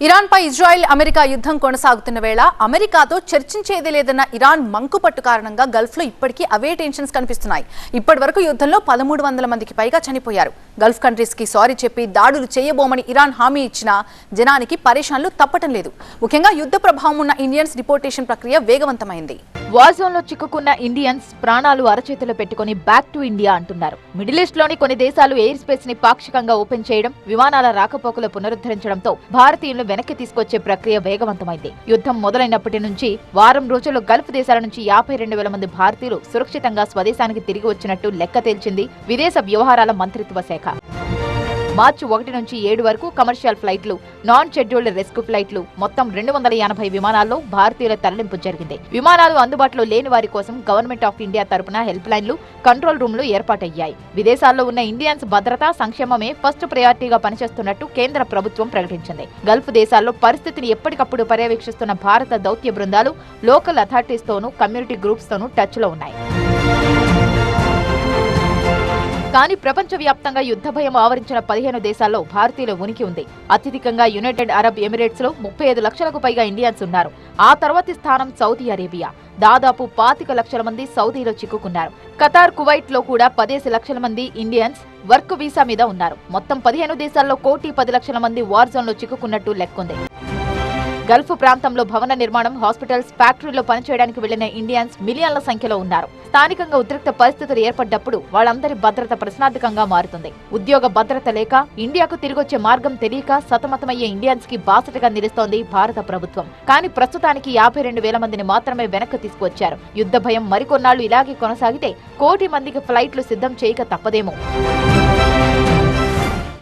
Iran పై Israel America యుద్ధం కొనసాగుతున్న వేళ అమెరికాతో చర్చించేది లేదన్న ఇరాన్ మంకుపట్టు కారణంగా గల్ఫ్ లో ఇప్పటికీ అవే టెన్షన్స్ కనిపిస్తున్నాయి. ఇప్పటివరకు యుద్ధంలో 1300 మందికి పైగా చనిపోయారు. గల్ఫ్ కంట్రీస్ కి సారీ చెప్పి దాడులు చేయబోమని ఇరాన్ హామీ ఇచ్చినా జనానికి పరేషాన్లు తప్పటం లేదు. ముఖ్యంగా యుద్ధ ప్రభావం ఉన్న ఇండియన్స్ డిపోర్టేషన్ ప్రక్రియ వేగవంతమైంది. వార్ జోన్ లో చిక్కుకున్న ఇండియన్స్ ప్రాణాలు అరచేతులు పెట్టుకుని బ్యాక్ టు ఇండియా అంటున్నారు. మిడిల్ ఈస్ట్ లోని కొన్ని దేశాలు ఎయిర్ స్పేస్ ని పాక్షికంగా ఓపెన్ చేయడం, విమానాల రాకపోకలు పునరుద్ధరించడంతో భారతీయులను వెనక్కి తీసుకొచ్చే ప్రక్రియ వేగవంతమైంది. యుద్ధం మొదలైనప్పటి నుంచి వారం రోజుల్లో గల్ఫ్ దేశాల నుంచి 52,000 మంది భారతీయులు సురక్షితంగా స్వదేశానికి తిరిగి వచ్చినట్టు లెక్క తేల్చింది విదేశ వ్యవహారాల మంత్రిత్వ శాఖ. మార్చి 1 నుంచి 7 వరకు కమర్షియల్ ఫ్లైట్లు, నాన్ షెడ్యూల్డ్ రెస్క్యూ ఫ్లైట్లు, మొత్తం 280 విమానాల్లో భారతీయుల తరలింపు జరిగింది. విమానాలు అందుబాటులో లేని వారి కోసం గవర్నమెంట్ ఆఫ్ ఇండియా తరపున హెల్ప్ లైన్లు, కంట్రోల్ రూమ్లు ఏర్పాటయ్యాయి. విదేశాల్లో ఉన్న ఇండియన్స్ భద్రత, సంక్షేమమే ఫస్ట్ ప్రయారిటీగా పనిచేస్తున్నట్టు కేంద్ర ప్రభుత్వం ప్రకటించింది. గల్ఫ్ దేశాల్లో పరిస్థితిని ఎప్పటికప్పుడు పర్యవేక్షిస్తున్న భారత దౌత్య బృందాలు లోకల్ అథారిటీస్ తోనూ, కమ్యూనిటీ గ్రూప్స్ తోనూ టచ్ లో ఉన్నాయి. కానీ ప్రపంచవ్యాప్తంగా యుద్ధ భయం ఆవరించిన 15 దేశాల్లో భారతీయుల ఉనికి ఉంది. అత్యధికంగా యునైటెడ్ అరబ్ ఎమిరేట్స్ లో 35 లక్షలకు పైగా ఇండియన్స్ ఉన్నారు. ఆ తర్వాతి స్థానం సౌదీ అరేబియా. దాదాపు 25 లక్షల మంది సౌదీలో చిక్కుకున్నారు. ఖతార్, కువైట్ లో కూడా 10 లక్షల మంది ఇండియన్స్ వర్క్ వీసా మీద ఉన్నారు. మొత్తం 15 దేశాల్లో 1,10,00,000 మంది వార్ జోన్ లో చిక్కుకున్నట్టు లెక్కుంది. గల్ఫ్ ప్రాంతంలో భవన నిర్మాణం, హాస్పిటల్స్, ఫ్యాక్టరీలో పనిచేయడానికి వెళ్లిన ఇండియన్స్ మిలియన్ల సంఖ్యలో ఉన్నారు. స్థానికంగా ఉద్రిక్త పరిస్థితులు ఏర్పడ్డప్పుడు వాళ్ళందరి భద్రత ప్రశ్నార్థకంగా మారుతుంది. ఉద్యోగ భద్రత లేక, ఇండియాకు తిరిగొచ్చే మార్గం తెలియక సతమతమయ్యే ఇండియన్స్ కి బాసటగా నిలుస్తోంది భారత ప్రభుత్వం. కానీ ప్రస్తుతానికి 52,000 మందిని మాత్రమే వెనక్కి తీసుకువచ్చారు. యుద్ధ భయం మరికొన్నాళ్లు ఇలాగే కొనసాగితే 1,00,00,000 మందికి ఫ్లైట్లు సిద్ధం చేయక తప్పదేమో.